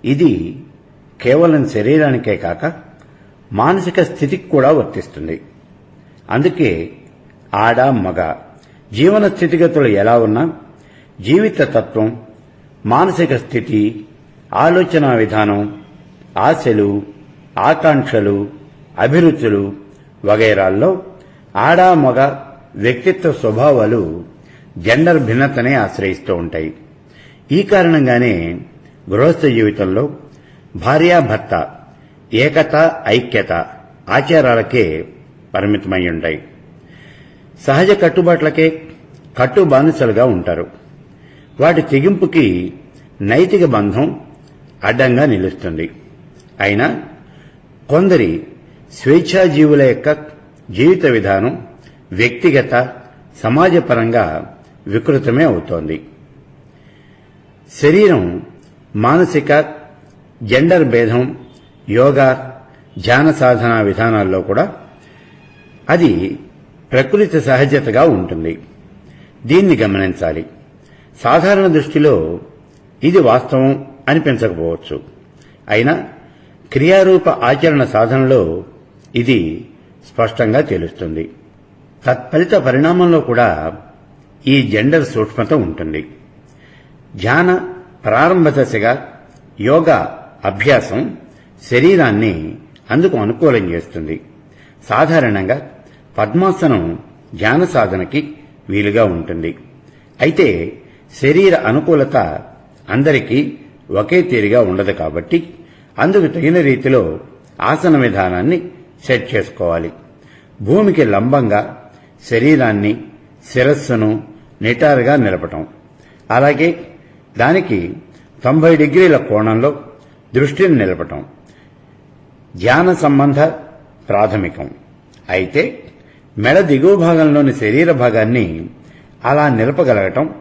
ఇది కేవలం శరీరానికే కాక మానసిక స్థితికి కూడా వర్తిస్తుంది. అందుకే ఆడ మగ జీవన స్థితిగతులు ఎలా ఉన్నా జీవిత తత్వం, మానసిక స్థితి, ఆలోచనా విధానం, ఆశలు, ఆకాంక్షలు, అభిరుచులు వగైరాల్లో ఆడ మగ వ్యక్తిత్వ స్వభావాలు జెండర్ భిన్నతనే ఆశ్రయిస్తూ ఉంటాయి. ఈ కారణంగానే గృహస్థ జీవితంలో భార్యాభర్త ఏకత, ఐక్యత ఆచారాలకే పరిమితమై ఉంటాయి. సహజ కట్టుబాట్లకే కట్టు బానిసలుగా ఉంటారు. వాటి తెగింపుకి నైతిక బంధం అడ్డంగా నిలుస్తుంది. అయినా కొందరి స్వేచ్ఛాజీవుల యొక్క జీవిత విధానం వ్యక్తిగత, సమాజపరంగా వికృతమే అవుతోంది. శరీరం, మానసిక, జెండర్ భేదం యోగా, ధ్యాన సాధనా విధానాల్లో కూడా అది ప్రకృతి సహజతగా ఉంటుంది. దీన్ని గమనించాలి. సాధారణ దృష్టిలో ఇది వాస్తవం అనిపించకపోవచ్చు. అయినా క్రియారూప ఆచరణ సాధనలో ఇది స్పష్టంగా తెలుస్తుంది. తత్ఫలిత పరిణామంలో కూడా ఈ జెండర్ సూక్ష్మత ఉంటుంది. ధ్యాన ప్రారంభ దశగా యోగా అభ్యాసం శరీరాన్ని అందుకు అనుకూలం చేస్తుంది. సాధారణంగా పద్మాసనం ధ్యాన సాధనకి వీలుగా ఉంటుంది. అయితే శరీర అనుకూలత అందరికీ ఒకే తీరుగా ఉండదు కాబట్టి అందుకు తగిన రీతిలో ఆసన విధానాన్ని సెట్ చేసుకోవాలి. భూమికి లంబంగా శరీరాన్ని, శిరస్సును నిటారుగా నిలపటం, అలాగే దానికి 90 డిగ్రీల కోణంలో దృష్టిని నిలపటం ధ్యాన సంబంధ ప్రాథమికం. అయితే మెడ దిగువ భాగంలోని శరీర భాగాన్ని అలా నిలపగలగటం,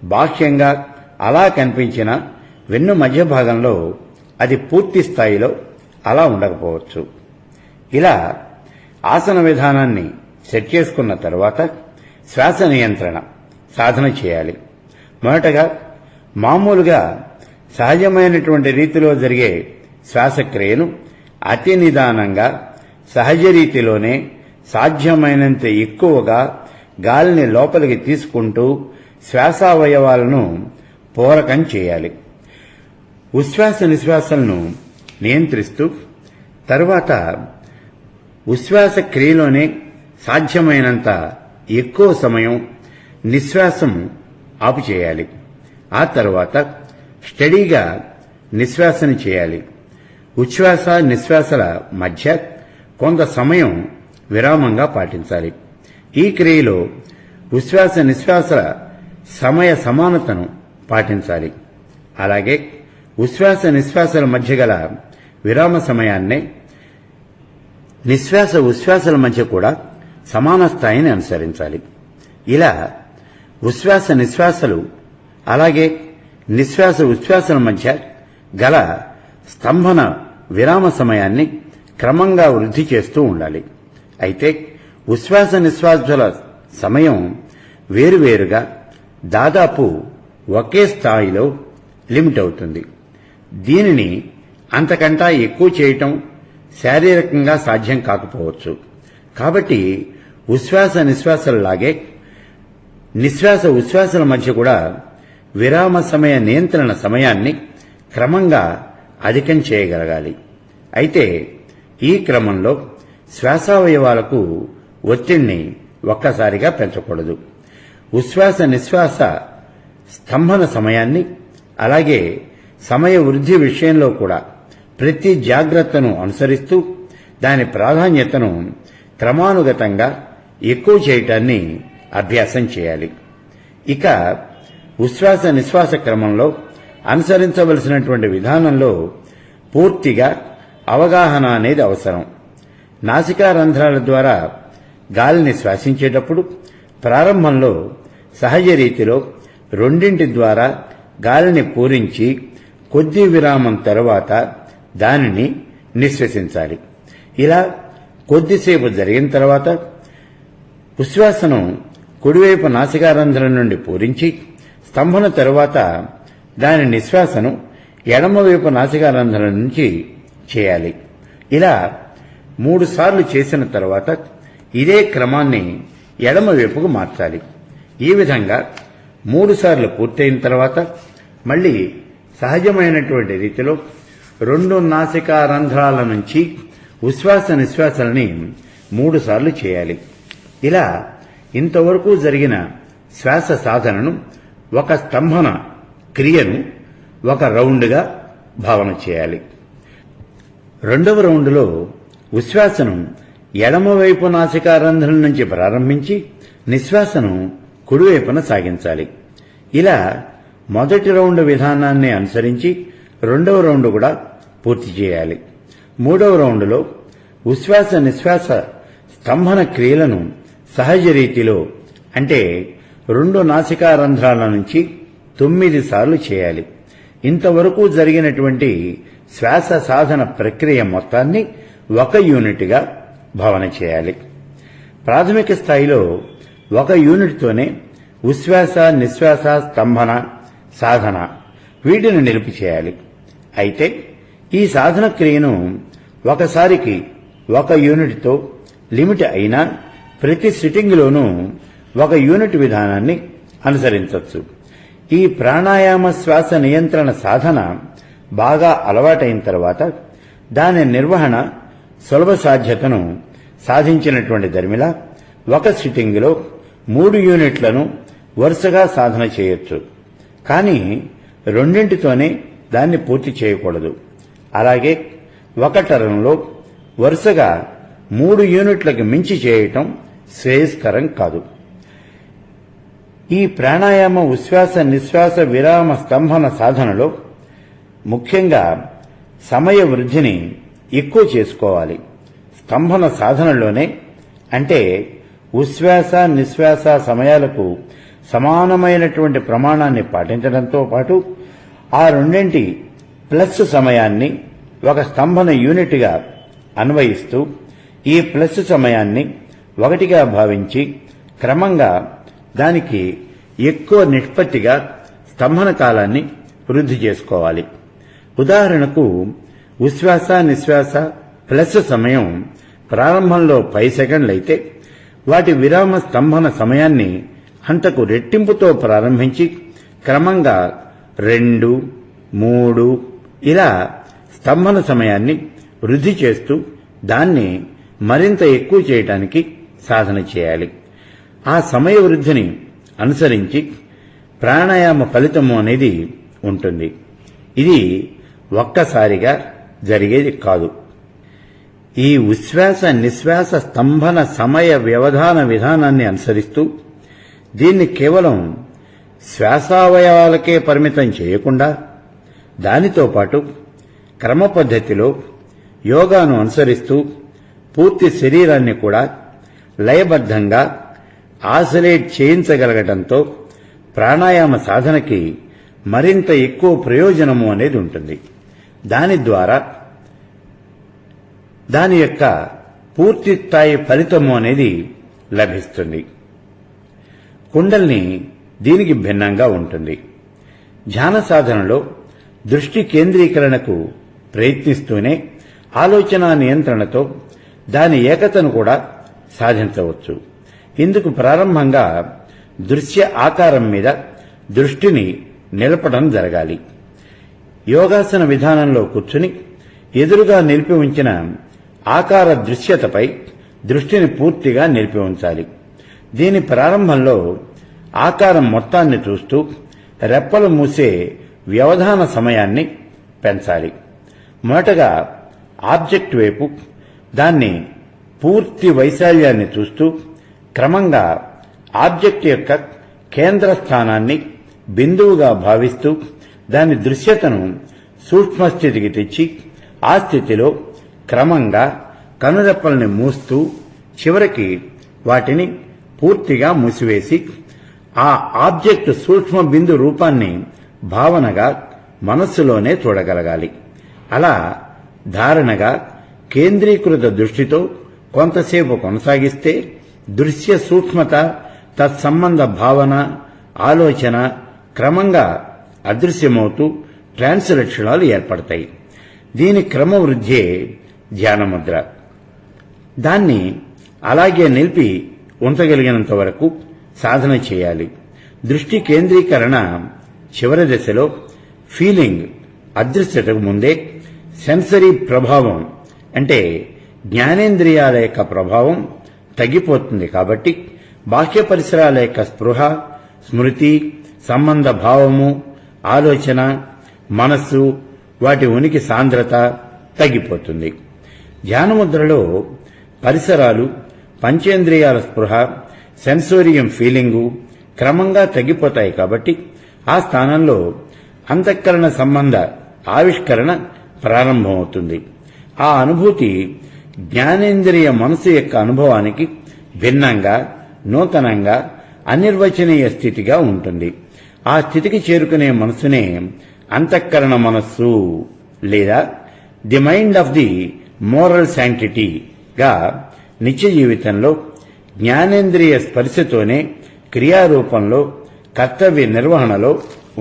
బాహ్యంగా అలా కనిపించిన వెన్ను మధ్య భాగంలో అది పూర్తి స్థాయిలో అలా ఉండకపోవచ్చు. ఇలా ఆసన విధానాన్ని సెట్ చేసుకున్న తర్వాత శ్వాస నియంత్రణ సాధన చేయాలి. మొదటగా మామూలుగా సహజమైనటువంటి రీతిలో జరిగే శ్వాసక్రియను అతి నిదానంగా సహజ రీతిలోనే సాధ్యమైనంత ఎక్కువగా గాలిని లోపలికి తీసుకుంటూ శ్వాసావయవాలను పూరకం చేయాలి. ఉశ్వాస నిశ్వాసాలను నియంత్రిస్తూ తరువాత ఉశ్వాస క్రియలోనే సాధ్యమైనంత ఎక్కువ సమయం నిశ్వాసం ఆపు చేయాలి. ఆ తర్వాత స్టడీగా నిశ్వాసన చేయాలి. ఉచ్ఛ్వాస నిశ్వాసల మధ్య కొంత సమయం విరామంగా పాటించాలి. ఈ క్రియలో ఉచ్ఛ్వాస నిశ్వాసల సమయ సమానతను పాటించాలి. అలాగే ఉచ్ఛ్వాస నిశ్వాసల మధ్య గల విరామ సమయాన్నే నిశ్వాస ఉచ్ఛ్వాసల మధ్య కూడా సమాన స్థాయిని అనుసరించాలి. ఇలా ఉచ్ఛ్వాస నిశ్వాసలు అలాగే నిశ్వాస ఉచ్ఛ్వాసల మధ్య గల స్తంభన విరామ సమయాన్ని క్రమంగా వృద్ధి చేస్తూ ఉండాలి. అయితే ఉచ్ఛ్వాస నిశ్వాసాల సమయం వేరువేరుగా దాదాపు ఒకే స్థాయిలో లిమిట్ అవుతుంది. దీనిని అంతకంటా ఎక్కువ చేయటం శారీరకంగా సాధ్యం కాకపోవచ్చు. కాబట్టి ఉచ్ఛ్వాస నిశ్వాసాలలాగే నిశ్వాస ఉచ్ఛ్వాసాల మధ్య కూడా విరామ సమయ నియంత్రణ సమయాన్ని క్రమంగా అధికం చేయగలగాలి. అయితే ఈ క్రమంలో శ్వాసావయవాలకు ఒత్తిడిని ఒక్కసారిగా పెంచకూడదు. ఉచ్ఛ్వాస నిశ్వాస స్తంభన సమయాన్ని అలాగే సమయ వృద్ధి విషయంలో కూడా ప్రతి జాగ్రత్తను అనుసరిస్తూ దాని ప్రాధాన్యతను క్రమానుగతంగా ఎక్కువ చేయటాన్ని అభ్యాసం చేయాలి. ఇక ఉచ్ఛ్వాస నిశ్వాస క్రమంలో అనుసరించవలసినటువంటి విధానంలో పూర్తిగా అవగాహన అనేది అవసరం. నాసికా రంధ్రాల ద్వారా గాలిని శ్వాసించేటప్పుడు ప్రారంభంలో సహజ రీతిలో రెండింటి ద్వారా గాలిని పూరించి కొద్ది విరామం తరువాత దానిని నిశ్వసించాలి. ఇలా కొద్దిసేపు జరిగిన తర్వాత ఉచ్ఛ్వాసను కుడివైపు నాసికారంధ్రం నుండి పూరించి స్తంభన తరువాత దాని నిశ్వాసను ఎడమవైపు నాసికారంధ్రం నుంచి చేయాలి. ఇలా 3 సార్లు చేసిన తర్వాత ఇదే క్రమాన్ని ఎడమవైపుకు మార్చాలి. ఈ విధంగా 3 సార్లు పూర్తయిన తర్వాత మళ్లీ సహజమైనటువంటి రీతిలో 2 నాసికా రంధ్రాల నుంచి ఉచ్ఛ్వాస నిశ్వాసాలని 3 సార్లు చేయాలి. ఇలా ఇంతవరకు జరిగిన శ్వాస సాధనను, ఒక స్తంభన క్రియను ఒక రౌండ్గా భావన చేయాలి. రెండవ రౌండ్లో ఉచ్ఛ్వాసను ఎడమవైపు నాసికారంధ్రం నుంచి ప్రారంభించి నిశ్వాసను కుడివైపున సాగించాలి. ఇలా మొదటి రౌండ్ విధానాన్ని అనుసరించి రెండవ రౌండ్ కూడా పూర్తి చేయాలి. మూడవ రౌండ్లో ఉచ్ఛ్వాస నిశ్వాస స్తంభన క్రియలను సహజ రీతిలో అంటే 2 నాసికారంధ్రాల నుంచి 9 సార్లు చేయాలి. ఇంతవరకు జరిగినటువంటి శ్వాస సాధన ప్రక్రియ మొత్తాన్ని 1 యూనిట్గా భావన చేయాలి. ప్రాథమిక స్థాయిలో 1 యూనిట్తోనే ఉచ్ఛ్వాస నిశ్వాస స్తంభన సాధన వీటిని నిలిపి చేయాలి. అయితే ఈ సాధన క్రియను ఒకసారికి 1 యూనిట్తో లిమిట్ అయినా ప్రతి సిట్టింగ్లోనూ 1 యూనిట్ విధానాన్ని అనుసరించవచ్చు. ఈ ప్రాణాయామ శ్వాస నియంత్రణ సాధన బాగా అలవాటైన తర్వాత దాని నిర్వహణ సులభ సాధ్యతను సాధించినటువంటి దర్మిల 1 సిట్టింగ్లో 3 యూనిట్లను వరుసగా సాధన చేయొచ్చు. కానీ రెండింటితోనే దాన్ని పూర్తి చేయకూడదు. అలాగే 1 టర్న్లో వరుసగా 3 యూనిట్లకు మించి చేయటం శ్రేయస్కరం కాదు. ఈ ప్రాణాయామ ఉచ్ఛ్వాస నిశ్వాస విరామ స్తంభన సాధనలో ముఖ్యంగా సమయ వృద్ధిని ఎక్కువ చేసుకోవాలి. స్తంభన సాధనలోనే అంటే ఉచ్ఛ్వాస నిశ్వాస సమయాలకు సమానమైనటువంటి ప్రమాణాన్ని పాటించడంతో పాటు ఆ రెండింటి ప్లస్ సమయాన్ని ఒక స్తంభన యూనిట్గా అన్వయిస్తూ ఈ ప్లస్ సమయాన్ని 1గా భావించి క్రమంగా దానికి ఎక్కువ నిష్పత్తిగా స్తంభన కాలాన్ని వృద్ధి చేసుకోవాలి. ఉదాహరణకు ఉచ్ఛ్వాస నిశ్వాస ప్లస్ సమయం ప్రారంభంలో 10 సెకండ్లయితే వాటి విరామ స్తంభన సమయాన్ని అంతకు రెట్టింపుతో ప్రారంభించి క్రమంగా 2, 3 ఇలా స్తంభన సమయాన్ని వృద్ధి చేస్తూ దాన్ని మరింత ఎక్కువ చేయడానికి సాధన చేయాలి. ఆ సమయ వృద్ధిని అనుసరించి ప్రాణాయామ ఫలితము అనేది ఉంటుంది. ఇది ఒక్కసారిగా జరిగేది కాదు. ఈ ఉచ్ఛ్వాస నిశ్వాస స్తంభన సమయ వ్యవధాన విధానాన్ని అనుసరిస్తూ దీన్ని కేవలం శ్వాసావయవాలకే పరిమితం చేయకుండా దానితో పాటు క్రమ పద్ధతిలో యోగాను అనుసరిస్తూ పూర్తి శరీరాన్ని కూడా లయబద్ధంగా ఆసిలేట్ చేయించగలగటంతో ప్రాణాయామ సాధనకి మరింత ఎక్కువ ప్రయోజనము అనేది ఉంటుంది. దాని ద్వారా దాని యొక్క పూర్తి స్థాయి ఫలితము అనేది లభిస్తుంది. కుండల్ని దీనికి భిన్నంగా ఉంటుంది. ధ్యాన సాధనలో దృష్టి కేంద్రీకరణకు ప్రయత్నిస్తూనే ఆలోచన నియంత్రణతో దాని ఏకతను కూడా సాధించవచ్చు. ఇందుకు ప్రారంభంగా దృశ్య ఆకారం మీద దృష్టిని నిలపడం జరగాలి. యోగాసన విధానంలో కూర్చుని ఎదురుగా నిలిపి ఉంచిన ఆకార దృశ్యతపై దృష్టిని పూర్తిగా నిలిపి ఉంచాలి. దీని ప్రారంభంలో ఆకారం మొత్తాన్ని చూస్తూ రెప్పలు మూసే వ్యవధాన సమయాన్ని పెంచాలి. మొదటగా ఆబ్జెక్ట్ వైపు దాన్ని పూర్తి వైశాల్యాన్ని చూస్తూ క్రమంగా ఆబ్జెక్ట్ యొక్క కేంద్ర స్థానాన్ని బిందువుగా భావిస్తూ దాని దృశ్యతను సూక్ష్మ స్థితికి తెచ్చి ఆ స్థితిలో క్రమంగా కనురెప్పల్ని మూస్తూ చివరికి వాటిని పూర్తిగా మూసివేసి ఆ ఆబ్జెక్ట్ సూక్ష్మ బిందు రూపాన్ని భావనగా మనస్సులోనే చూడగలగాలి. అలా ధారణగా కేంద్రీకృత దృష్టితో కొంతసేపు కొనసాగిస్తే దృశ్య సూక్ష్మత, తత్సంబంధ భావన, ఆలోచన క్రమంగా అదృశ్యమవుతూ ట్రాన్స్ లక్షణాలు ఏర్పడతాయి. దీని క్రమవృద్ధే ధ్యానముద్ర. దాన్ని అలాగే నిలిపి ఉంచగలిగినంత వరకు సాధన చేయాలి. దృష్టి కేంద్రీకరణ చివరి దశలో ఫీలింగ్ అదృశ్యతకు ముందే సెన్సరీ ప్రభావం అంటే జ్ఞానేంద్రియాల యొక్క ప్రభావం తగ్గిపోతుంది. కాబట్టి బాహ్య పరిసరాల యొక్క స్పృహ, స్మృతి, సంబంధ భావము, ఆలోచన, మనస్సు, వాటి ఉనికి సాంద్రత తగ్గిపోతుంది. ధ్యానముద్రలో పరిసరాలు, పంచేంద్రియాల స్పృహ, సెన్సోరియం ఫీలింగు క్రమంగా తగ్గిపోతాయి. కాబట్టి ఆ స్థానంలో అంతఃకరణ సంబంధ ఆవిష్కరణ ప్రారంభమవుతుంది. ఆ అనుభూతి జ్ఞానేంద్రియ మనసు యొక్క అనుభవానికి భిన్నంగా, నూతనంగా, అనిర్వచనీయ స్థితిగా ఉంటుంది. ఆ స్థితికి చేరుకునే మనసునే అంతఃకరణ మనస్సు లేదా the mind of the moral శాంక్టిటీగా నిత్య జీవితంలో జ్ఞానేంద్రియ స్పర్శతోనే క్రియారూపంలో కర్తవ్య నిర్వహణలో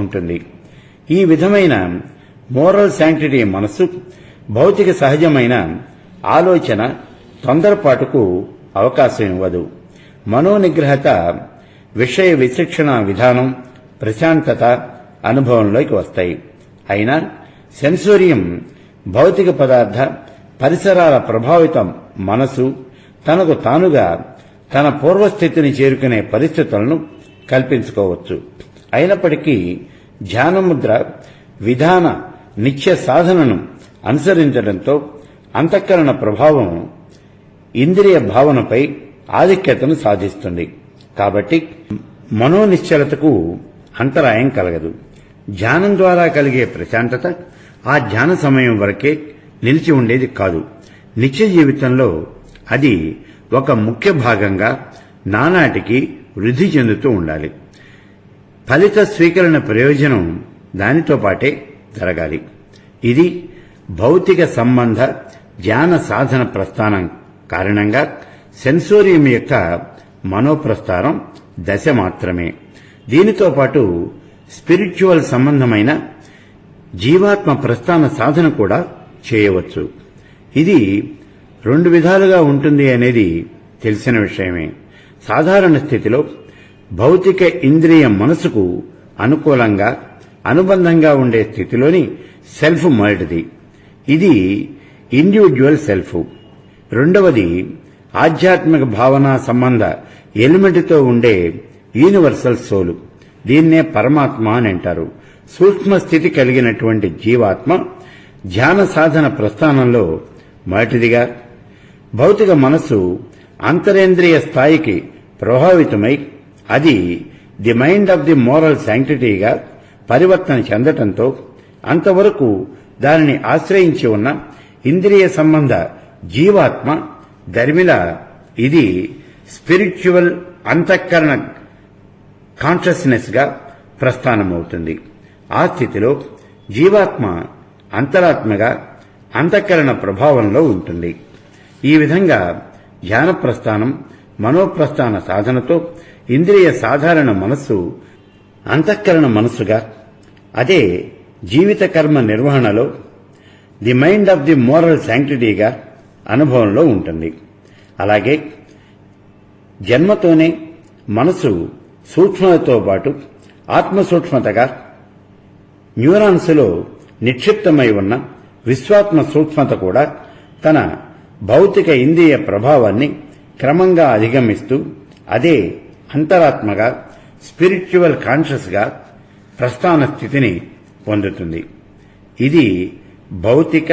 ఉంటుంది. ఈ విధమైన మోరల్ శాంక్టిటీ మనస్సు భౌతిక సహజమైన ఆలోచన, తొందరపాటుకు అవకాశం ఇవ్వదు. మనోనిగ్రహత, విషయ విచక్షణ విధానం, ప్రశాంతత అనుభవంలోకి వస్తాయి. అయినా సెన్సోరియం భౌతిక పదార్థ పరిసరాల ప్రభావిత మనసు తనకు తానుగా తన పూర్వస్థితిని చేరుకునే పరిస్థితులను కల్పించుకోవచ్చు. అయినప్పటికీ ధ్యానముద్ర విధాన నిత్య సాధనను అనుసరించడంతో అంతఃకరణ ప్రభావం ఇంద్రియ భావనపై ఆధిక్యతను సాధిస్తుంది. కాబట్టి మనోనిశ్చలతకు అంతరాయం కలగదు. ధ్యానం ద్వారా కలిగే ప్రశాంతత ఆ ధ్యాన సమయం వరకే నిలిచి ఉండేది కాదు. నిత్య జీవితంలో అది ఒక ముఖ్య భాగంగా నానాటికి వృద్ధి చెందుతూ ఉండాలి. ఫలిత స్వీకరణ ప్రయోజనం దానితో పాటే జరగాలి. ఇది భౌతిక సంబంధ ధ్యాన సాధన ప్రస్థానం కారణంగా సెన్సోరియం యొక్క మనోప్రస్థానం దశ మాత్రమే. దీనితో పాటు స్పిరిచువల్ సంబంధమైన జీవాత్మ ప్రస్థాన సాధన కూడా చేయవచ్చు. ఇది 2 విధాలుగా ఉంటుంది అనేది తెలిసిన విషయమే. సాధారణ స్థితిలో భౌతిక ఇంద్రియ మనసుకు అనుకూలంగా అనుబంధంగా ఉండే స్థితిలోని సెల్ఫ్ మొదటిది. ఇది ఇండివిడ్యువల్ సెల్ఫ్. రెండవది ఆధ్యాత్మిక భావన సంబంధ ఎలిమెంట్తో ఉండే యూనివర్సల్ సోలు. దీన్నే పరమాత్మ అని అంటారు. సూక్ష్మ స్థితి కలిగినటువంటి జీవాత్మ ధ్యాన సాధన ప్రస్థానంలో మొదటిదిగా, భౌతిక మనస్సు అంతరేంద్రియ స్థాయికి ప్రభావితమై అది the mind of the moral శాంక్టిటీగా పరివర్తన చెందటంతో అంతవరకు దానిని ఆశ్రయించి ఉన్న ఇంద్రియ సంబంధ జీవాత్మ దరిమిల ఇది స్పిరిచువల్ అంతఃకరణ కాన్షియస్నెస్ గా ప్రస్థానమవుతుంది. ఆ స్థితిలో జీవాత్మ అంతరాత్మగా అంతఃకరణ ప్రభావంలో ఉంటుంది. ఈ విధంగా ధ్యాన ప్రస్థానం, మనోప్రస్థాన సాధనతో ఇంద్రియ సాధారణ మనస్సు అంతఃకరణ మనస్సుగా, అదే జీవిత కర్మ నిర్వహణలో the mind of the moral శాంక్టిటీగా అనుభవంలో ఉంటుంది. అలాగే జన్మతోనే మనసు సూక్ష్మతతో పాటు ఆత్మ సూక్ష్మతగా న్యూరాన్స్లో నిక్షిప్తమై ఉన్న విశ్వాత్మ సూక్ష్మత కూడా తన భౌతిక ఇంద్రియ ప్రభావాన్ని క్రమంగా అధిగమిస్తూ అదే అంతరాత్మగా స్పిరిచువల్ కాన్షియస్ గా ప్రస్థాన స్థితిని పొందుతుంది. ఇది భౌతిక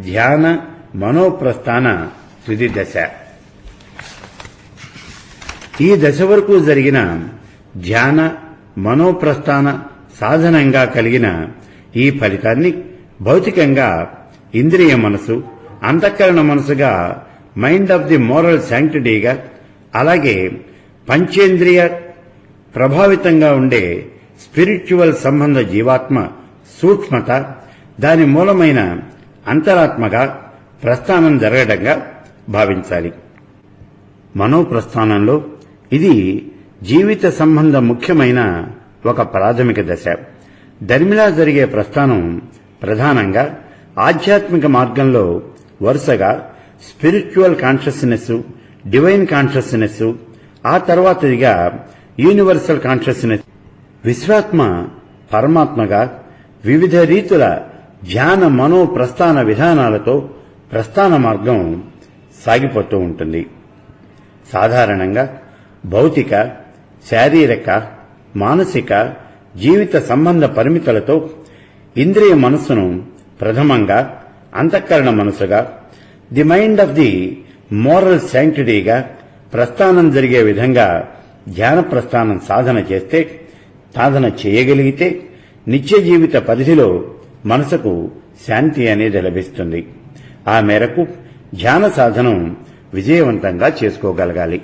ధ్యాన మనోప్రస్థాన తుది దశ. ఈ దశ వరకు జరిగిన ధ్యాన మనోప్రస్థాన సాధనంగా కలిగిన ఈ ఫలితాన్ని భౌతికంగా ఇంద్రియ మనసు, అంతఃకరణ మనసుగా మైండ్ ఆఫ్ ది మోరల్ శాంక్టిటీగా, అలాగే పంచేంద్రియ ప్రభావితంగా ఉండే స్పిరిచువల్ సంబంధ జీవాత్మ సూక్ష్మత, దాని మూలమైన అంతరాత్మగా ప్రస్థానం జరగడంగా భావించాలి. మనోప్రస్థానంలో ఇది జీవిత సంబంధ ముఖ్యమైన ఒక ప్రాథమిక దశ. దరిమిలా జరిగే ప్రస్థానం ప్రధానంగా ఆధ్యాత్మిక మార్గంలో వరుసగా స్పిరిచువల్ కాన్షియస్నెస్, డివైన్ కాన్షియస్నెస్, ఆ తర్వాతదిగా యూనివర్సల్ కాన్షియస్నెస్, విశ్వాత్మ పరమాత్మగా వివిధ రీతుల ధ్యాన మనో ప్రస్థాన విధానాలతో ప్రస్థాన మార్గం సాగిపోతూ ఉంటుంది. సాధారణంగా భౌతిక, శారీరక, మానసిక, జీవిత సంబంధ పరిమితులతో ఇంద్రియ మనస్సును ప్రథమంగా అంతఃకరణ మనసుగా, the mind of the moral శాంక్టిటీగా ప్రస్థానం జరిగే విధంగా ధ్యాన ప్రస్థానం సాధన చేయగలిగితే నిత్య జీవిత పరిధిలో మనసుకు శాంతి అనేది లభిస్తుంది. ఆ మేరకు ధ్యాన సాధనం విజయవంతంగా చేసుకోగలగాలి.